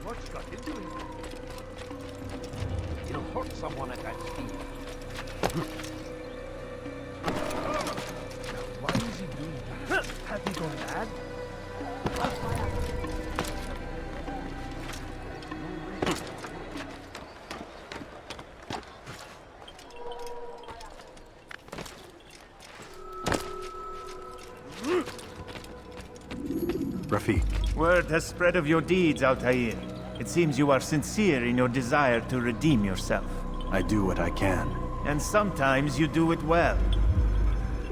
What's got into him? He'll hurt someone at that speed. Why is he doing that? Have you gone mad? Rafiq. Word has spread of your deeds, Altair. It seems you are sincere in your desire to redeem yourself. I do what I can. And sometimes you do it well.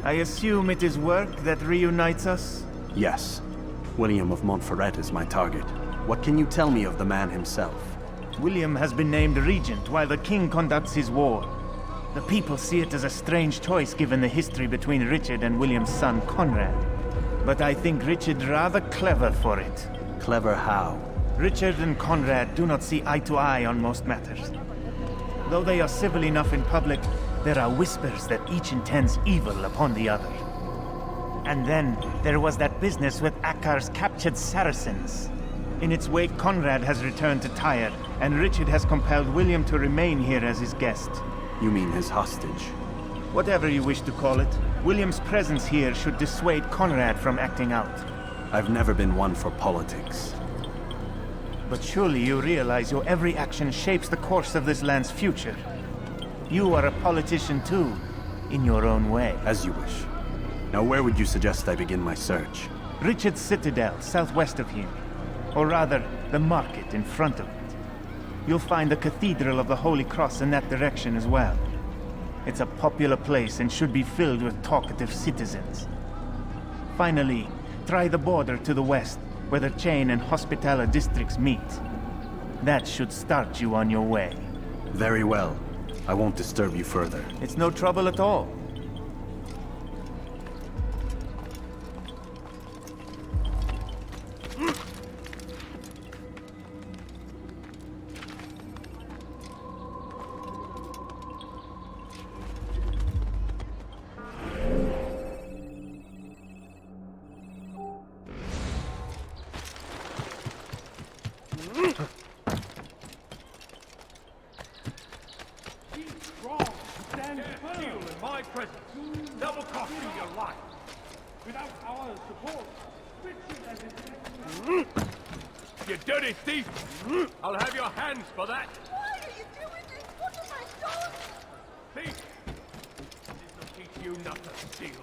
I assume it is work that reunites us? Yes. William of Montferrat is my target. What can you tell me of the man himself? William has been named regent while the king conducts his war. The people see it as a strange choice given the history between Richard and William's son Conrad. But I think Richard rather clever for it. Clever how? Richard and Conrad do not see eye to eye on most matters. Though they are civil enough in public, there are whispers that each intends evil upon the other. And then there was that business with Akkar's captured Saracens. In its wake, Conrad has returned to Tyre, and Richard has compelled William to remain here as his guest. You mean his hostage? Whatever you wish to call it, William's presence here should dissuade Conrad from acting out. I've never been one for politics. But surely you realize your every action shapes the course of this land's future. You are a politician too, in your own way. As you wish. Now where would you suggest I begin my search? Richard's Citadel, southwest of here. Or rather, the market in front of it. You'll find the Cathedral of the Holy Cross in that direction as well. It's a popular place and should be filled with talkative citizens. Finally, try the border to the west, where the Chain and Hospitaller districts meet. That should start you on your way. Very well. I won't disturb you further. It's no trouble at all. You dirty thief! I'll have your hands for that! Why are you doing this? What have I done? Thief! This'll teach you not to steal.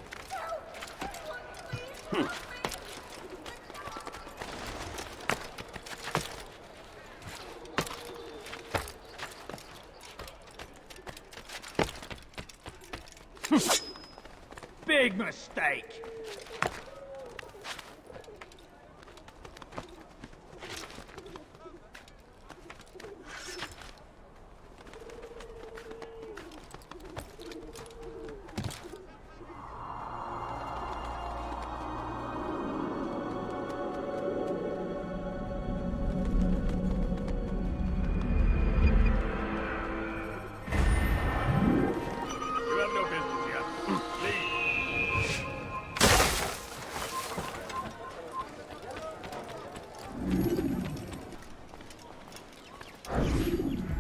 Big mistake!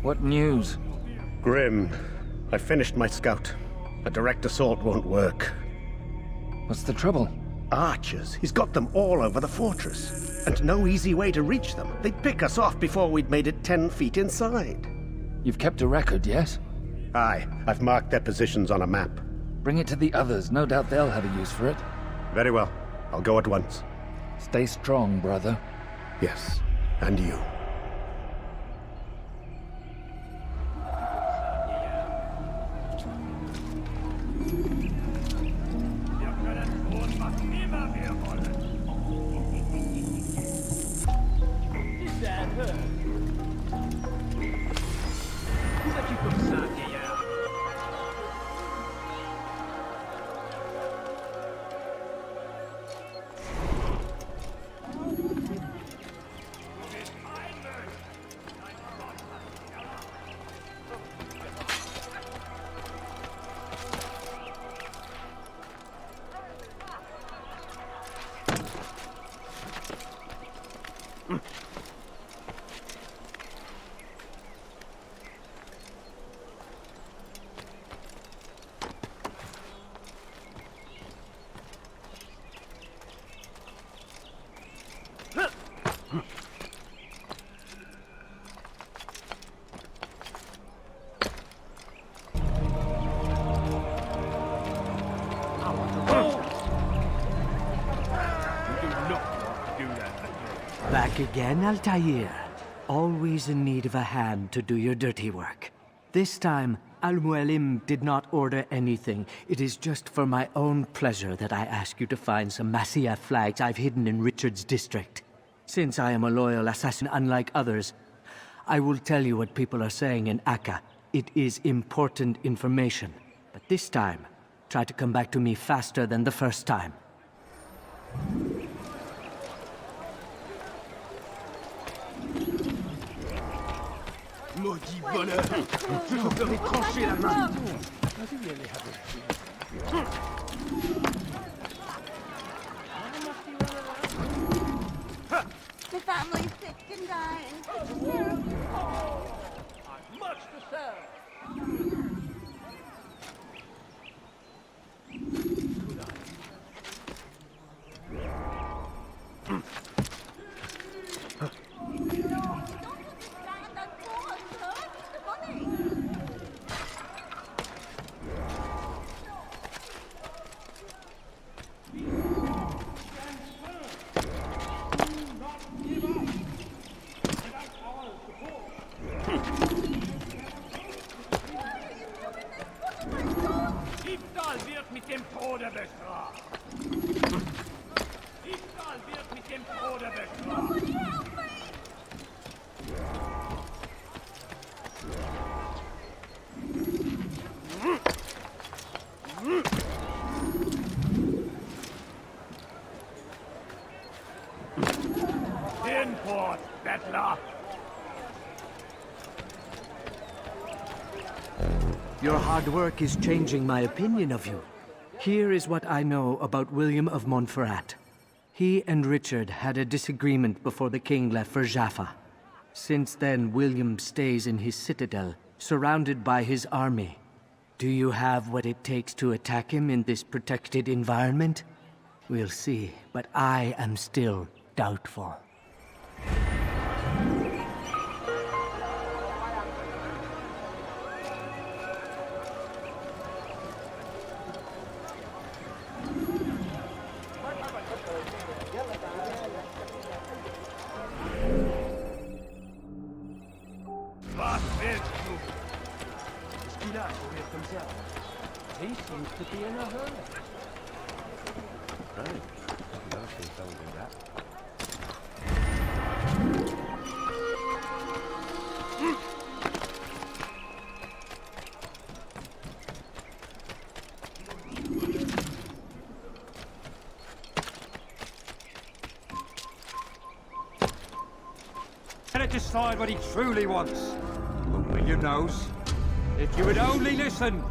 What news? Grim. I finished my scout. A direct assault won't work. What's the trouble? Archers. He's got them all over the fortress. And no easy way to reach them. They'd pick us off before we'd made it 10 feet inside. You've kept a record, yes? Aye. I've marked their positions on a map. Bring it to the others. No doubt they'll have a use for it. Very well. I'll go at once. Stay strong, brother. Yes. And you. Back again, Altair. Always in need of a hand to do your dirty work. This time, Al-Mualim did not order anything. It is just for my own pleasure that I ask you to find some Masyaf flags I've hidden in Richard's district. Since I am a loyal assassin unlike others, I will tell you what people are saying in Akka. It is important information. But this time, try to come back to me faster than the first time. Maudit voleur! Je vous ferai trancher la main! The family's sick and dying. Much to serve! Import, Bettler! Your hard work is changing my opinion of you. Here is what I know about William of Montferrat. He and Richard had a disagreement before the king left for Jaffa. Since then, William stays in his citadel, surrounded by his army. Do you have what it takes to attack him in this protected environment? We'll see, but I am still doubtful. Was willst du? Ist wieder jetzt himself. He seems to be in a hurry. Right. The other thing don't do that. Let it decide what he truly wants. But William knows. If you would only listen.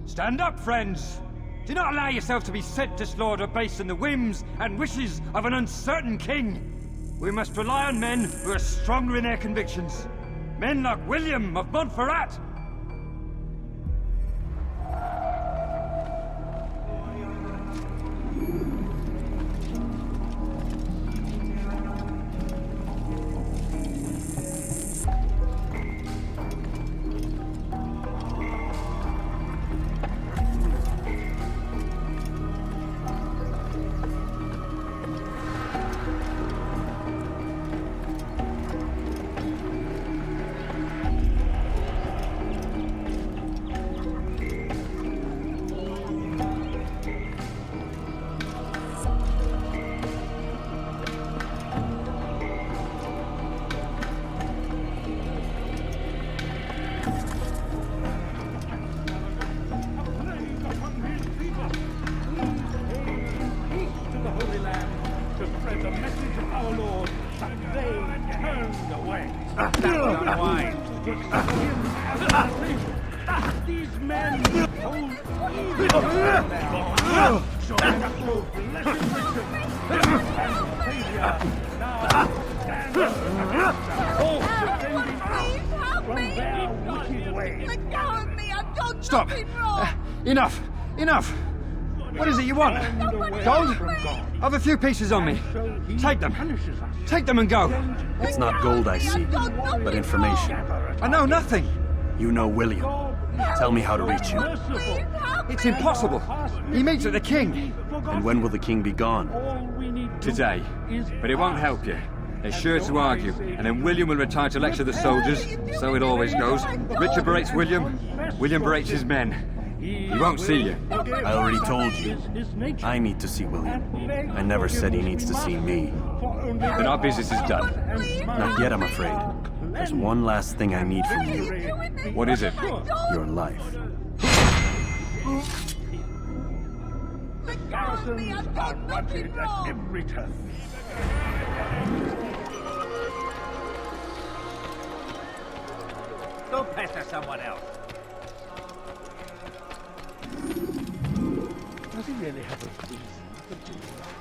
Stand up, friends. Do not allow yourself to be sent to slaughter based on the whims and wishes of an uncertain king. We must rely on men who are stronger in their convictions. Men like William of Montferrat. These men hold Stop! Enough! Enough! What is it you want? Gold? I've a few pieces on me. Take them. Take them and go. It's not gold I see, but information. I know nothing. You know William. Tell me how to reach him. It's impossible. He meets with the king. And when will the king be gone? Today. But it won't help you. They're sure to argue, and then William will retire to lecture the soldiers. So it always goes. Richard berates William, William berates his men. He won't see you. I already told you. I need to see William. I never said he needs to see me. Then our business is done. Not yet, I'm afraid. There's one last thing I need from you. What is it? Your life. Every turn. Go pester someone else. Does he really have a reason for doing that?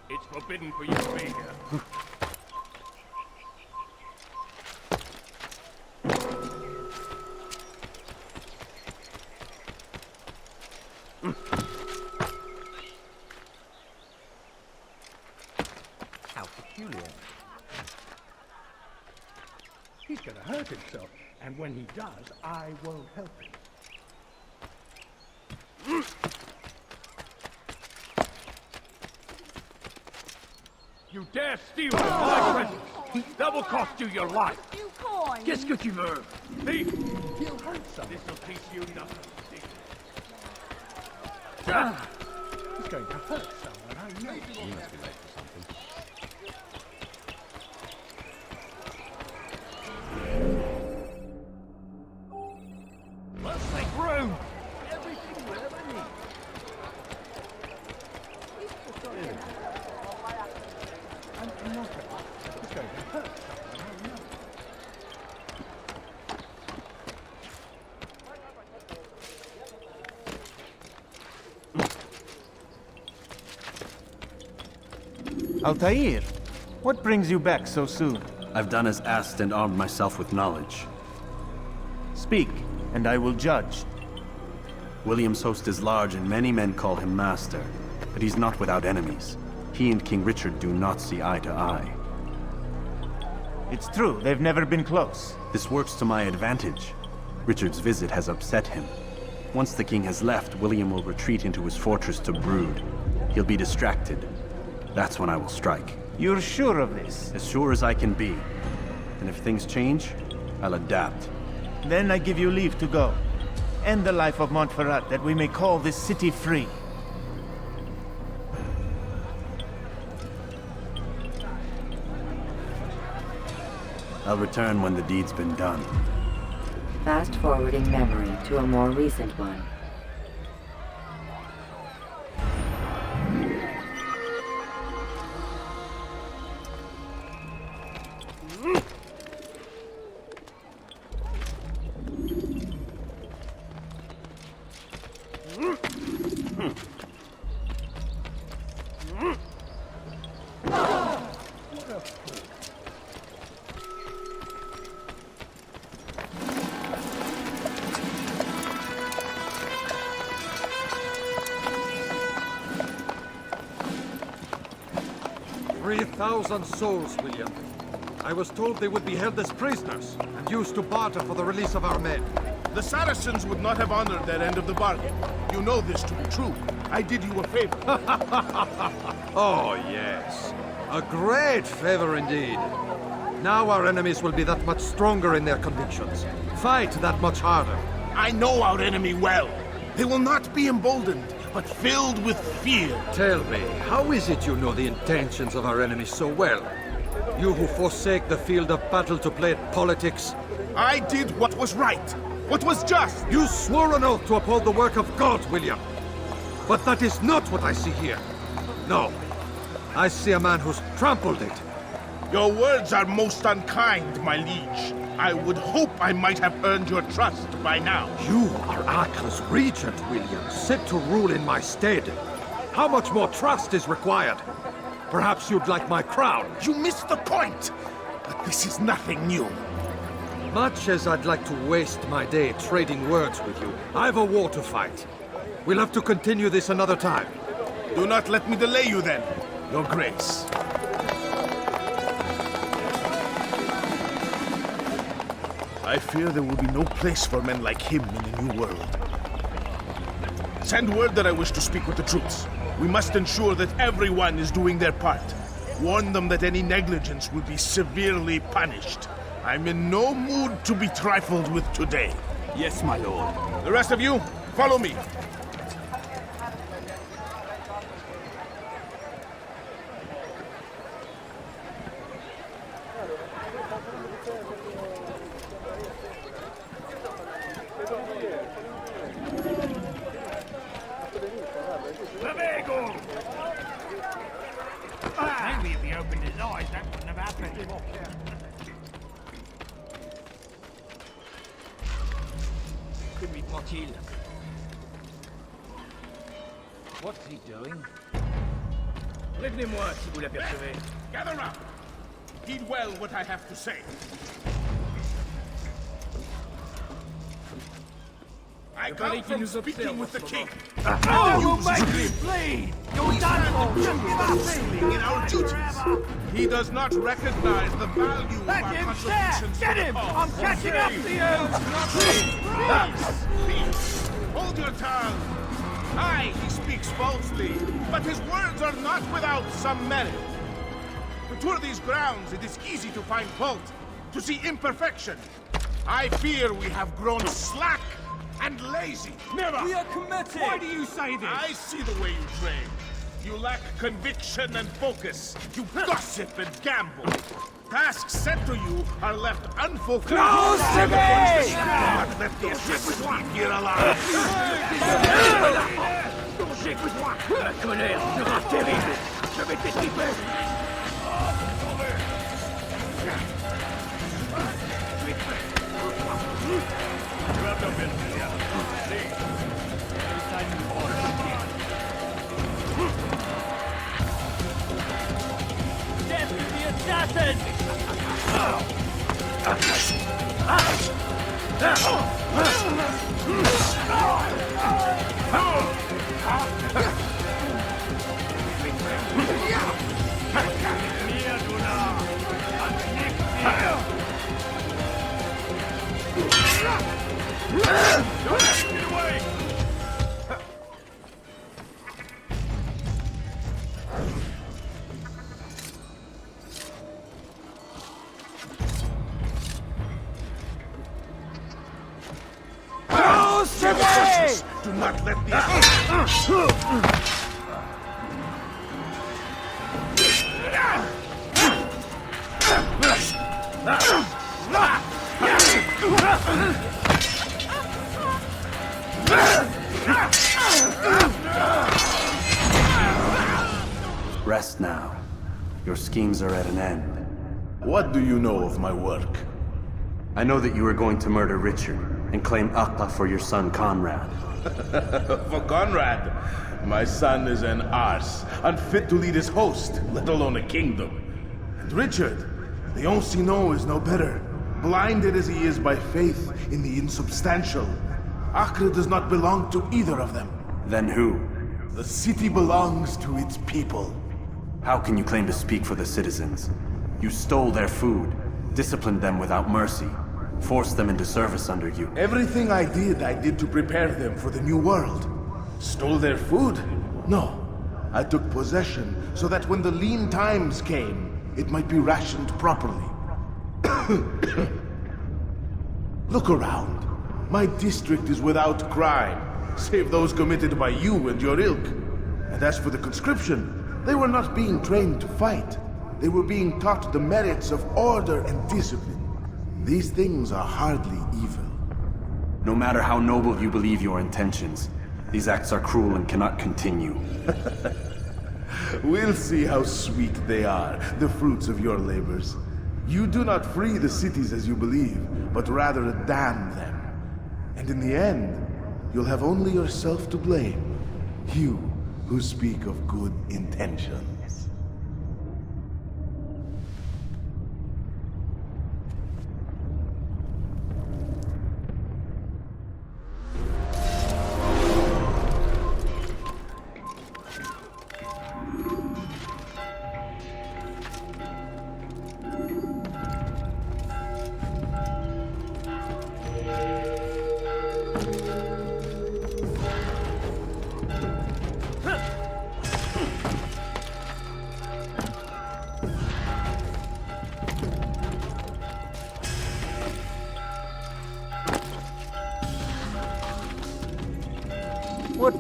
It's forbidden for you to be here. How peculiar. He's gonna hurt himself, and when he does, I won't help him. You dare steal from my presence! That will cost you your life! You coin. Qu'est-ce que tu veux? Thief! He'll hurt some. This'll teach you nothing. He's going to hurt someone, I know. You must be late for something. Let's make room! Everything we'll ever need. I'm not He's going to hurt someone, I know. Altair, what brings you back so soon? I've done as asked and armed myself with knowledge. Speak, and I will judge. William's host is large and many men call him master, but he's not without enemies. He and King Richard do not see eye to eye. It's true, they've never been close. This works to my advantage. Richard's visit has upset him. Once the king has left, William will retreat into his fortress to brood. He'll be distracted. That's when I will strike. You're sure of this? As sure as I can be. And if things change, I'll adapt. Then I give you leave to go. End the life of Montferrat, that we may call this city free. I'll return when the deed's been done. Fast-forwarding memory to a more recent one. Souls, William. I was told they would be held as prisoners and used to barter for the release of our men. The Saracens would not have honored their end of the bargain. You know this to be true. I did you a favor. Oh, yes. A great favor indeed. Now our enemies will be that much stronger in their convictions. Fight that much harder. I know our enemy well. They will not be emboldened, but filled with fear. Tell me, how is it you know the intentions of our enemies so well? You who forsake the field of battle to play at politics? I did what was right, what was just. You swore an oath to uphold the work of God, William. But that is not what I see here. No. I see a man who's trampled it. Your words are most unkind, my liege. I would hope I might have earned your trust by now. You are Acre's regent, William, set to rule in my stead. How much more trust is required? Perhaps you'd like my crown. You missed the point! But this is nothing new. Much as I'd like to waste my day trading words with you, I've a war to fight. We'll have to continue this another time. Do not let me delay you then, Your Grace. I fear there will be no place for men like him in the New World. Send word that I wish to speak with the troops. We must ensure that everyone is doing their part. Warn them that any negligence will be severely punished. I'm in no mood to be trifled with today. Yes, my lord. The rest of you, follow me. Maybe if he opened his eyes, that wouldn't have happened. Could be Montreal. What's he doing? Prévenez-moi si vous l'apercevez. Gather up. Heed well what I have to say. I come from speaking with the king. Oh, you make me bleed! You're done for! Failing in our duties. He does not recognize the value of our contributions. Get him! I'm catching up to you! Peace! Hold your tongue! Aye, he speaks falsely, but his words are not without some merit. To tour these grounds, it is easy to find fault, to see imperfection. I fear we have grown slack and lazy. Never! We are committed! Why do you say this? I see the way you train. You lack conviction and focus. You gossip and gamble. Tasks set to you are left unfulfilled. Close to me! God, let the assassin leave here alive. Danger que moi! La colère sera terrible! Je vais t'étriper! Death to the assassin! Get away! Do not let the... Rest now. Your schemes are at an end. What do you know of my work? I know that you are going to murder Richard and claim Akka for your son Conrad. For Conrad, my son is an arse, unfit to lead his host, let alone a kingdom. And Richard, the Ancien is no better, blinded as he is by faith in the insubstantial. Acre does not belong to either of them. Then who? The city belongs to its people. How can you claim to speak for the citizens? You stole their food, disciplined them without mercy, forced them into service under you. Everything I did to prepare them for the new world. Stole their food? No. I took possession so that when the lean times came, it might be rationed properly. Look around. My district is without crime, save those committed by you and your ilk. And as for the conscription, they were not being trained to fight. They were being taught the merits of order and discipline. These things are hardly evil. No matter how noble you believe your intentions, these acts are cruel and cannot continue. We'll see how sweet they are, the fruits of your labors. You do not free the cities as you believe, but rather damn them. And in the end, you'll have only yourself to blame. You who speak of good intentions.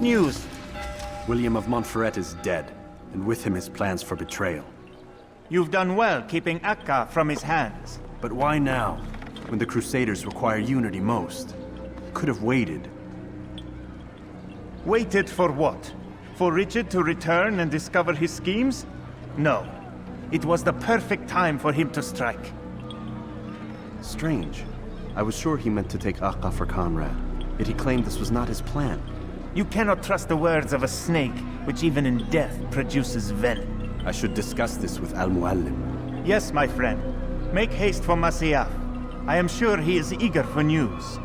News. William of Montferrat is dead, and with him his plans for betrayal. You've done well keeping Akka from his hands. But why now, when the Crusaders require unity most? Could have waited. Waited for what? For Richard to return and discover his schemes? No. It was the perfect time for him to strike. Strange. I was sure he meant to take Akka for Conrad, yet he claimed this was not his plan. You cannot trust the words of a snake, which even in death produces venom. I should discuss this with Al-Muallim. Yes, my friend. Make haste for Masyaf. I am sure he is eager for news.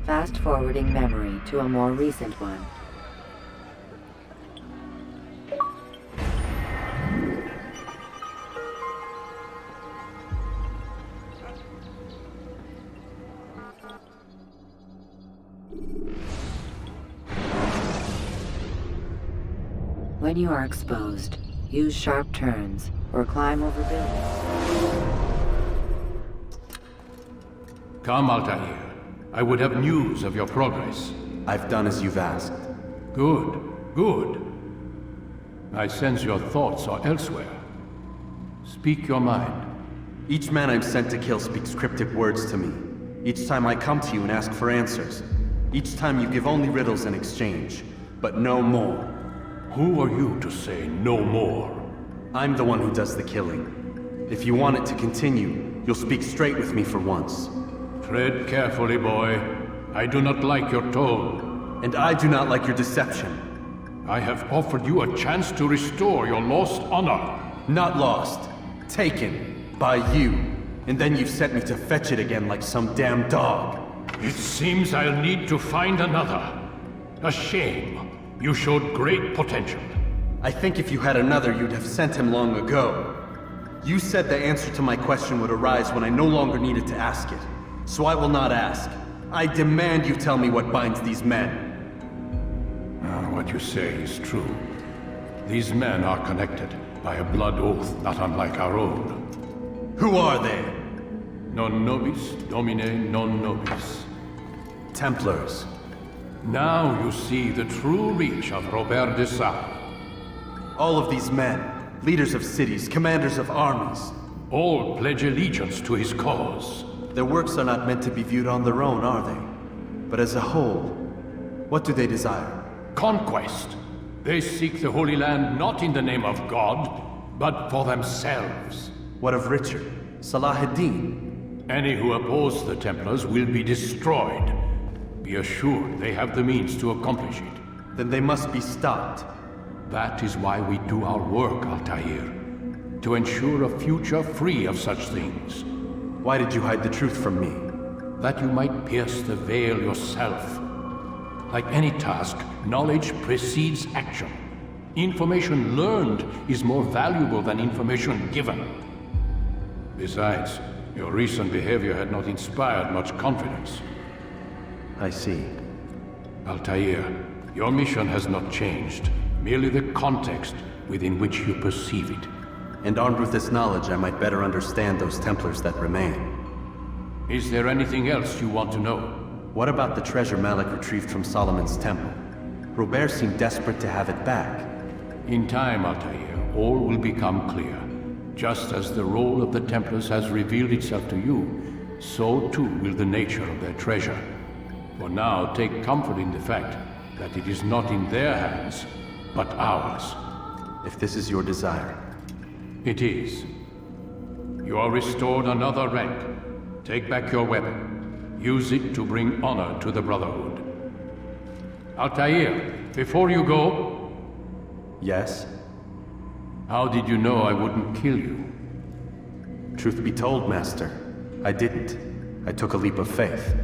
Fast-forwarding memory to a more recent one. When you are exposed, use sharp turns or climb over buildings. Come, Altair. I would have news of your progress. I've done as you've asked. Good, good. I sense your thoughts are elsewhere. Speak your mind. Each man I'm sent to kill speaks cryptic words to me. Each time I come to you and ask for answers. Each time you give only riddles in exchange, but no more. Who are you to say no more? I'm the one who does the killing. If you want it to continue, you'll speak straight with me for once. Tread carefully, boy. I do not like your tone. And I do not like your deception. I have offered you a chance to restore your lost honor. Not lost. Taken. By you. And then you've sent me to fetch it again like some damn dog. It seems I'll need to find another. A shame. You showed great potential. I think if you had another, you'd have sent him long ago. You said the answer to my question would arise when I no longer needed to ask it. So I will not ask. I demand you tell me what binds these men. What you say is true. These men are connected by a blood oath not unlike our own. Who are they? Non nobis, domine non nobis. Templars. Now you see the true reach of Robert de Sade. All of these men, leaders of cities, commanders of armies. All pledge allegiance to his cause. Their works are not meant to be viewed on their own, are they? But as a whole, what do they desire? Conquest. They seek the Holy Land not in the name of God, but for themselves. What of Richard? Salah-ad-Din? Any who oppose the Templars will be destroyed. Be assured they have the means to accomplish it. Then they must be stopped. That is why we do our work, Altair. To ensure a future free of such things. Why did you hide the truth from me? That you might pierce the veil yourself. Like any task, knowledge precedes action. Information learned is more valuable than information given. Besides, your recent behavior had not inspired much confidence. I see. Altair, your mission has not changed. Merely the context within which you perceive it. And armed with this knowledge, I might better understand those Templars that remain. Is there anything else you want to know? What about the treasure Malik retrieved from Solomon's temple? Robert seemed desperate to have it back. In time, Altair, all will become clear. Just as the role of the Templars has revealed itself to you, so too will the nature of their treasure. For now, take comfort in the fact that it is not in their hands, but ours. If this is your desire. It is. You are restored another rank. Take back your weapon. Use it to bring honor to the Brotherhood. Altair, before you go... Yes? How did you know I wouldn't kill you? Truth be told, Master, I didn't. I took a leap of faith.